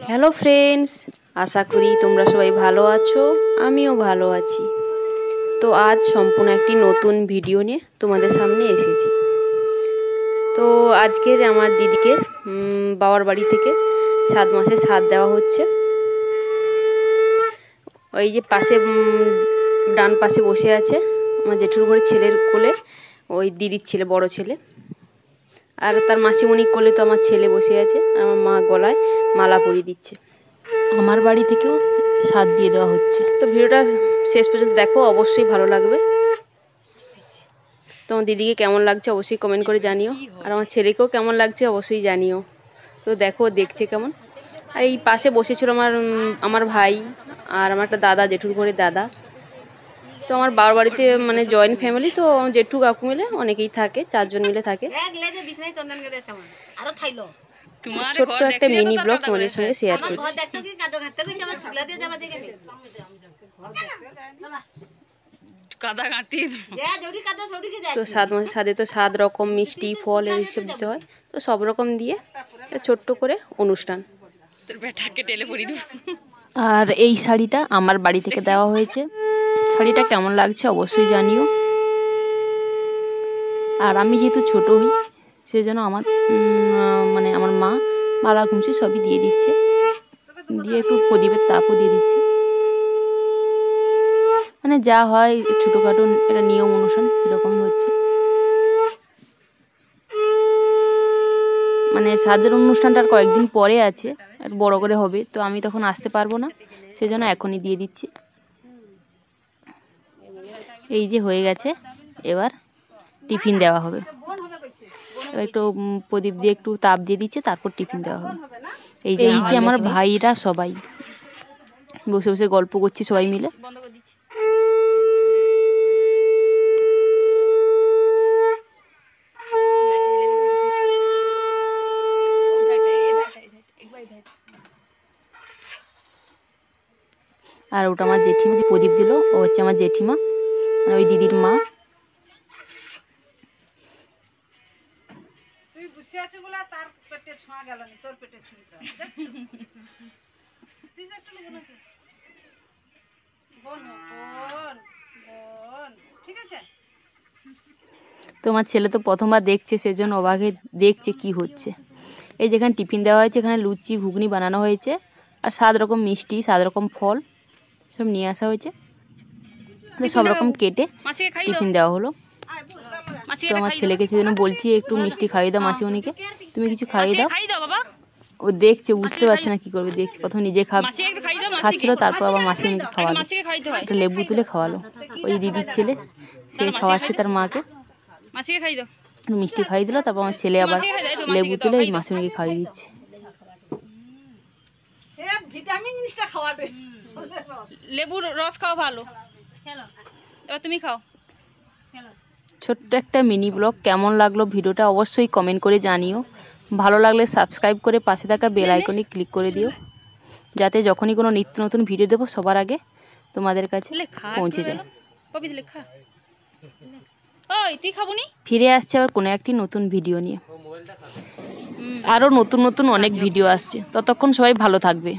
Hello friends, আশা করি তোমরা সবাই ভালো আছো, আমিও ভালো আছি। তো আজ সম্পূর্ণ একটি নতুন ভিডিও নিয়ে তোমাদের সামনে এসেছি। তো আজকের আমার দিদিকে বাবার বাড়ি থেকে 7 মাসের সাধ দেওয়া হচ্ছে। ওই যে পাশে ডান পাশে বসে আছে আমার জেঠুর ঘরের ছেলের কোলে ওই দিদির ছেলে, বড় ছেলে, আর তার মাসিমণির কোলে তো আমার ছেলে বসে আছে, আর আমার মা গলায় মালা পরিয়ে দিচ্ছে। আমার বাড়ি থেকেও সাধ দিয়ে দেওয়া হচ্ছে। তো ভিডিওটা শেষ পর্যন্ত দেখো, অবশ্যই ভালো লাগবে। তোমার দিদিকে কেমন লাগছে অবশ্যই কমেন্ট করে জানিও, আর আমার ছেলেকেও কেমন লাগছে অবশ্যই জানিও। তো দেখো দেখছে কেমন। আর এই পাশে বসেছিল আমার ভাই আর আমার একটা দাদা, জেঠুর ঘরের দাদা। তো আমার বাবার বাড়িতে মানে জয়েন্ট ফ্যামিলি, তো জেঠু কাকু মিলে অনেকেই থাকে, 4 জন মিলে থাকে। ছোট্ট একটা মিনি ব্লগ তোমাদের সঙ্গে শেয়ার করছি। তো 7 মাসের সাথে তো 7 রকম মিষ্টি ফল এইসব দিতে হয়, তো সব রকম দিয়ে ছোট্ট করে অনুষ্ঠান। আর এই শাড়িটা আমার বাড়ি থেকে দেওয়া হয়েছে। শাড়িটা কেমন লাগছে অবশ্যই জানিও। আর আমি যেহেতু ছোট হই সেজন্য আমার মানে আমার মা মালা ঘুমছি সবই দিয়ে দিচ্ছে, দিয়ে একটু প্রদীপের তাপও দিয়ে দিচ্ছে। মানে যা হয় ছোটোখাটো একটা নিয়ম অনুসারে সেরকমই হচ্ছে। মানে সাধের অনুষ্ঠানটার কয়েকদিন পরে আছে, আর বড় করে হবে, তো আমি তখন আসতে পারবো না, সেজন্য এখনই দিয়ে দিচ্ছি। এই যে হয়ে গেছে, এবার টিফিন দেওয়া হবে। এবার একটু প্রদীপ দিয়ে একটু তাপ দিয়ে দিচ্ছে, তারপর টিফিন দেওয়া হবে। এই যে আমার ভাইরা সবাই বসে বসে গল্প করছি সবাই মিলে। আর ওটা আমার জেঠিমা যে প্রদীপ দিল, ও হচ্ছে আমার জেঠিমা, ওই দিদির মা। তোমার ছেলে তো প্রথমবার দেখছে, সেজন্য অবাকে দেখছে কি হচ্ছে। এই যেখানে টিফিন দেওয়া হয়েছে, এখানে লুচি ঘুগনি বানানো হয়েছে, আর 7 রকম মিষ্টি 7 রকম ফল সব নিয়ে আসা হয়েছে। সব রকম কেটে টিফিন দেওয়া হলো। তো আমার ছেলেকে সেজন্য বলছি একটু মিষ্টি খাইয়ে দাও মাসিমণিকে, তুমি কিছু খাইয়ে দাও। ও দেখছে, বুঝতে পারছে না কি করবে, দেখছে প্রথম নিজে খাচ্ছিল, তারপর আবার মাসিমণিকে খাওয়ালো, একটা লেবু তুলে খাওয়ালো। ওই দিদির ছেলে সে খাওয়াচ্ছে তার মাকে, মিষ্টি খাইয়ে দিল, তারপর আমার ছেলে আবার লেবু তুলে এই মাসিমণিকে খাইয়ে দিচ্ছে। লেবুর রস খাওয়া ভালো, এবার তুমি খাও। ছোট্ট একটা মিনি ব্লগ, কেমন লাগলো ভিডিওটা অবশ্যই কমেন্ট করে জানিও। ভালো লাগলে সাবস্ক্রাইব করে পাশে থাকা বেল আইকনে ক্লিক করে দিও, যাতে যখনই কোনো নিত্য নতুন ভিডিও দেবো সবার আগে তোমাদের কাছে পৌঁছে যায়। ফিরে আসছে আবার কোনো একটি নতুন ভিডিও নিয়ে। আরও নতুন নতুন অনেক ভিডিও আসছে, ততক্ষণ সবাই ভালো থাকবে।